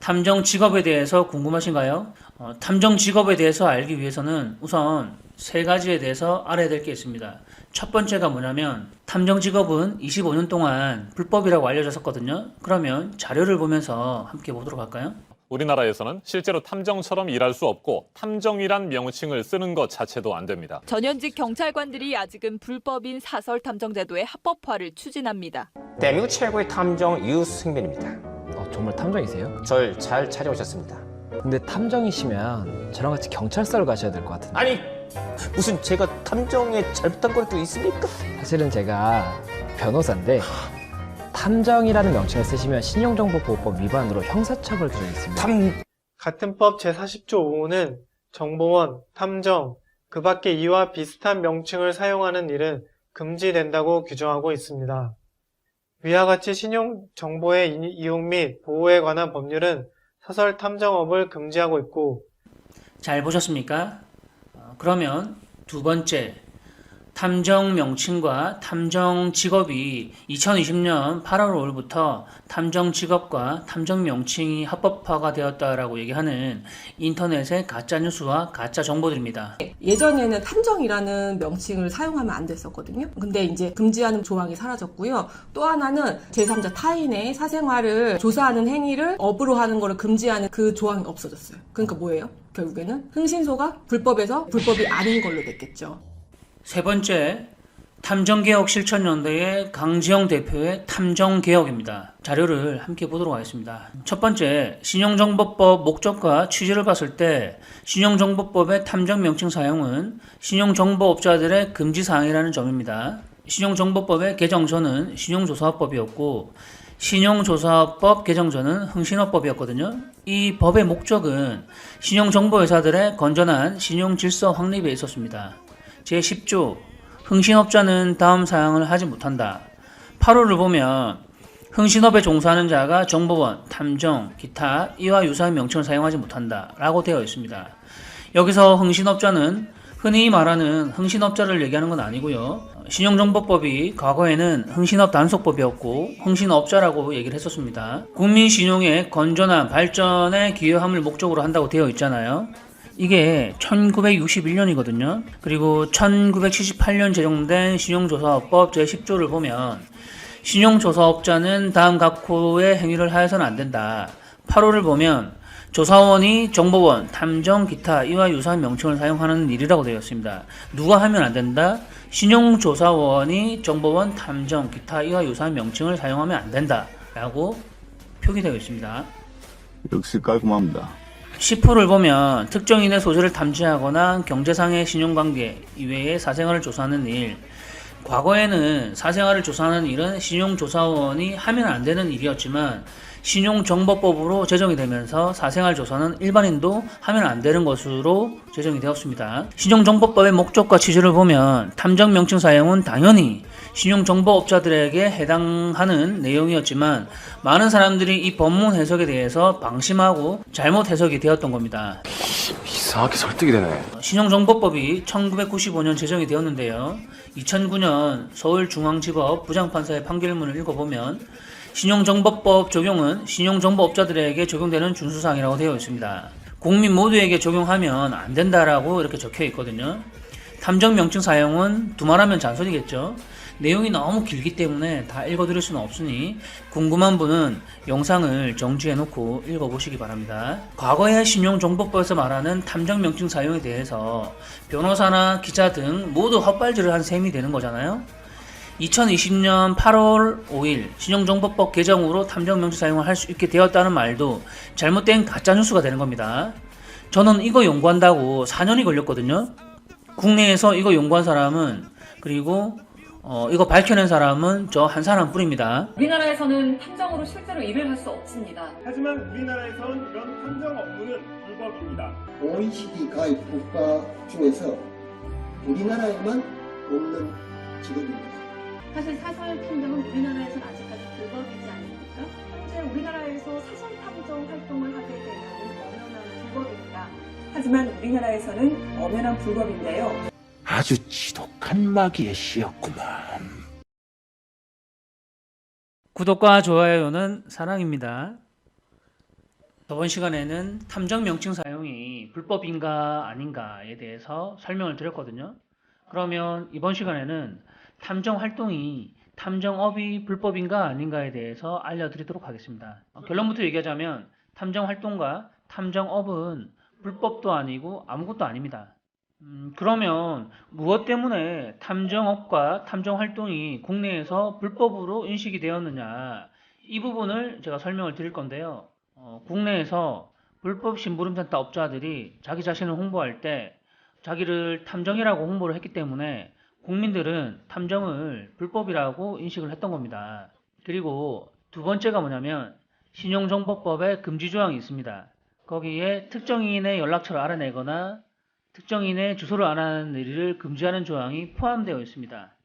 탐정 직업에 대해서 궁금하신가요? 탐정 직업에 대해서 알기 위해서는 우선 세 가지에 대해서 알아야 될 게 있습니다. 첫 번째가 뭐냐면 탐정 직업은 25년 동안 불법이라고 알려졌었거든요. 그러면 자료를 보면서 함께 보도록 할까요? 우리나라에서는 실제로 탐정처럼 일할 수 없고 탐정이란 명칭을 쓰는 것 자체도 안 됩니다. 전현직 경찰관들이 아직은 불법인 사설 탐정 제도의 합법화를 추진합니다. 대한민국 최고의 탐정 유승민입니다. 정말 탐정이세요? 절 잘 찾아오셨습니다. 근데 탐정이시면 저랑 같이 경찰서를 가셔야 될 것 같은데. 아니 무슨 제가 탐정에 잘못한 건 또 있습니까? 사실은 제가 변호사인데 탐정이라는 명칭을 쓰시면 신용정보보호법 위반으로 형사처벌 규정이 있습니다. 같은 법 제40조 5호는 정보원, 탐정, 그 밖에 이와 비슷한 명칭을 사용하는 일은 금지된다고 규정하고 있습니다. 위와 같이 신용정보의 이용 및 보호에 관한 법률은 사설 탐정업을 금지하고 있고. 잘 보셨습니까? 그러면 두 번째, 탐정 명칭과 탐정 직업이 2020년 8월 5일부터 탐정 직업과 탐정 명칭이 합법화가 되었다라고 얘기하는 인터넷의 가짜 뉴스와 가짜 정보들입니다. 예전에는 탐정이라는 명칭을 사용하면 안 됐었거든요. 근데 이제 금지하는 조항이 사라졌고요. 또 하나는 제3자 타인의 사생활을 조사하는 행위를 업으로 하는 거를 금지하는 그 조항이 없어졌어요. 그러니까 뭐예요? 결국에는 흥신소가 불법에서 불법이 아닌 걸로 됐겠죠. 세 번째, 탐정개혁 실천연대의 강지영 대표의 탐정개혁입니다. 자료를 함께 보도록 하겠습니다. 첫 번째, 신용정보법 목적과 취지를 봤을 때 신용정보법의 탐정 명칭 사용은 신용정보업자들의 금지사항이라는 점입니다. 신용정보법의 개정 전은 신용조사법이었고 신용조사법 개정 전은 흥신업법이었거든요. 이 법의 목적은 신용정보회사들의 건전한 신용질서 확립에 있었습니다. 제10조 흥신업자는 다음 사항을 하지 못한다. 8호를 보면 흥신업에 종사하는 자가 정보원, 탐정, 기타 이와 유사한 명칭을 사용하지 못한다 라고 되어 있습니다. 여기서 흥신업자는 흔히 말하는 흥신업자를 얘기하는 건 아니고요. 신용정보법이 과거에는 흥신업 단속법이었고 흥신업자라고 얘기를 했었습니다. 국민신용의 건전한 발전에 기여함을 목적으로 한다고 되어 있잖아요. 이게 1961년이거든요. 그리고 1978년 제정된 신용조사법 제10조를 보면 신용조사업자는 다음 각호의 행위를 하여서는 안 된다. 8호를 보면 조사원이 정보원, 탐정, 기타 이와 유사한 명칭을 사용하는 일이라고 되어 있습니다. 누가 하면 안 된다? 신용조사원이 정보원, 탐정, 기타 이와 유사한 명칭을 사용하면 안 된다 라고 표기되어 있습니다. 역시 깔끔합니다. 10호를 보면 특정인의 소재를 탐지하거나 경제상의 신용관계 이외의 사생활을 조사하는 일. 과거에는 사생활을 조사하는 일은 신용조사원이 하면 안 되는 일이었지만 신용정보법으로 제정이 되면서 사생활 조사는 일반인도 하면 안 되는 것으로 제정이 되었습니다. 신용정보법의 목적과 취지를 보면 탐정 명칭 사용은 당연히 신용정보업자들에게 해당하는 내용이었지만 많은 사람들이 이 법문 해석에 대해서 방심하고 잘못 해석이 되었던 겁니다. 이상하게 설득이 되네. 신용정보법이 1995년 제정이 되었는데요. 2009년 서울중앙지법 부장판사의 판결문을 읽어보면 신용정보법 적용은 신용정보업자들에게 적용되는 준수사항이라고 되어 있습니다. 국민 모두에게 적용하면 안 된다라고 이렇게 적혀 있거든요. 탐정 명칭 사용은 두말하면 잔소리겠죠. 내용이 너무 길기 때문에 다 읽어드릴 수는 없으니 궁금한 분은 영상을 정지해놓고 읽어보시기 바랍니다. 과거의 신용정보법에서 말하는 탐정 명칭 사용에 대해서 변호사나 기자 등 모두 헛발질을 한 셈이 되는 거잖아요. 2020년 8월 5일 신용정보법 개정으로 탐정 명칭 사용을 할 수 있게 되었다는 말도 잘못된 가짜뉴스가 되는 겁니다. 저는 이거 연구한다고 4년이 걸렸거든요. 국내에서 이거 연구한 사람은 그리고 이거 밝혀낸 사람은 저 한 사람뿐입니다. 우리나라에서는 탐정으로 실제로 일을 할 수 없습니다. 하지만 우리나라에서는 이런 탐정 업무는 불법입니다. OECD 가입 국가 중에서 우리나라에만 없는 직업입니다. 사실 사설 탐정은 우리나라에서는 아직까지 불법이지 않습니까? 현재 우리나라에서 사설 탐정 활동을 하게 되면 엄연한 불법입니다. 하지만 우리나라에서는 엄연한 불법인데요. 아주 지독한 마귀의 씨였구만. 구독과 좋아요는 사랑입니다. 저번 시간에는 탐정 명칭 사용이 불법인가 아닌가에 대해서 설명을 드렸거든요. 그러면 이번 시간에는 탐정 활동이 탐정업이 불법인가 아닌가에 대해서 알려드리도록 하겠습니다. 결론부터 얘기하자면 탐정 활동과 탐정업은 불법도 아니고 아무것도 아닙니다. 그러면 무엇 때문에 탐정업과 탐정활동이 국내에서 불법으로 인식이 되었느냐, 이 부분을 제가 설명을 드릴 건데요. 국내에서 불법 심부름센터 업자들이 자기 자신을 홍보할 때 자기를 탐정이라고 홍보를 했기 때문에 국민들은 탐정을 불법이라고 인식을 했던 겁니다. 그리고 두 번째가 뭐냐면 신용정보법에 금지 조항이 있습니다. 거기에 특정인의 연락처를 알아내거나 특정인의 주소를 알아내는 일을 금지하는 조항이 포함되어 있습니다.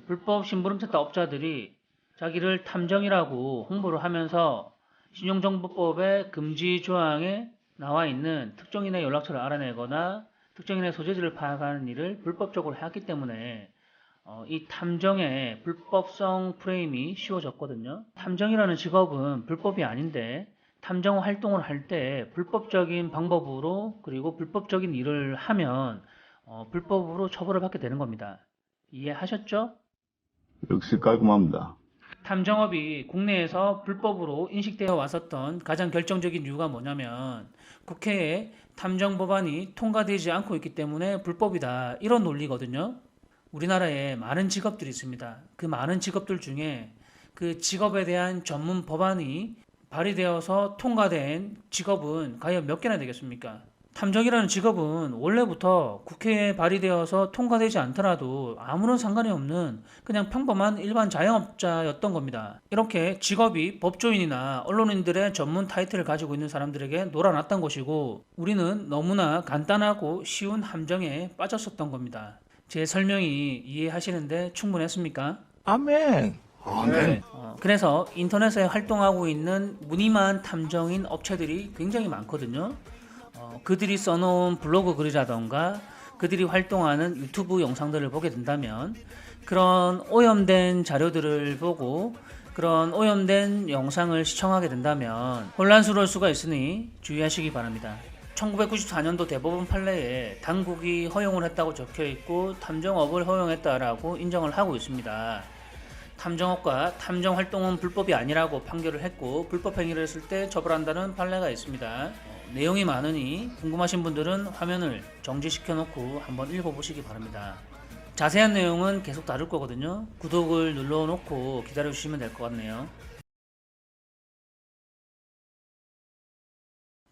불법 심부름센터 업자들이 자기를 탐정이라고 홍보를 하면서 신용정보법의 금지 조항에 나와 있는 특정인의 연락처를 알아내거나 특정인의 소재지를 파악하는 일을 불법적으로 해왔기 때문에 이 탐정의 불법성 프레임이 씌워졌거든요. 탐정이라는 직업은 불법이 아닌데 탐정 활동을 할 때 불법적인 방법으로 그리고 불법적인 일을 하면 불법으로 처벌을 받게 되는 겁니다. 이해하셨죠? 역시 깔끔합니다. 탐정업이 국내에서 불법으로 인식되어 왔었던 가장 결정적인 이유가 뭐냐면 국회에 탐정법안이 통과되지 않고 있기 때문에 불법이다, 이런 논리거든요. 우리나라에 많은 직업들이 있습니다. 그 많은 직업들 중에 그 직업에 대한 전문 법안이 발의되어서 통과된 직업은 과연 몇 개나 되겠습니까? 탐정이라는 직업은 원래부터 국회에 발의되어서 통과되지 않더라도 아무런 상관이 없는 그냥 평범한 일반 자영업자였던 겁니다. 이렇게 직업이 법조인이나 언론인들의 전문 타이틀을 가지고 있는 사람들에게 놀아났던 것이고 우리는 너무나 간단하고 쉬운 함정에 빠졌었던 겁니다. 제 설명이 이해하시는데 충분했습니까? 아멘. 네. 그래서 인터넷에 활동하고 있는 무늬만 탐정인 업체들이 굉장히 많거든요. 그들이 써놓은 블로그 글이라던가 그들이 활동하는 유튜브 영상들을 보게 된다면 그런 오염된 자료들을 보고 그런 오염된 영상을 시청하게 된다면 혼란스러울 수가 있으니 주의하시기 바랍니다. 1994년도 대법원 판례에 당국이 허용을 했다고 적혀있고 탐정업을 허용했다라고 인정을 하고 있습니다. 탐정업과 탐정활동은 불법이 아니라고 판결을 했고 불법 행위를 했을 때 처벌한다는 판례가 있습니다. 내용이 많으니 궁금하신 분들은 화면을 정지시켜 놓고 한번 읽어보시기 바랍니다. 자세한 내용은 계속 다룰 거거든요. 구독을 눌러 놓고 기다려 주시면 될 것 같네요.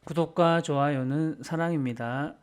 구독과 좋아요는 사랑입니다.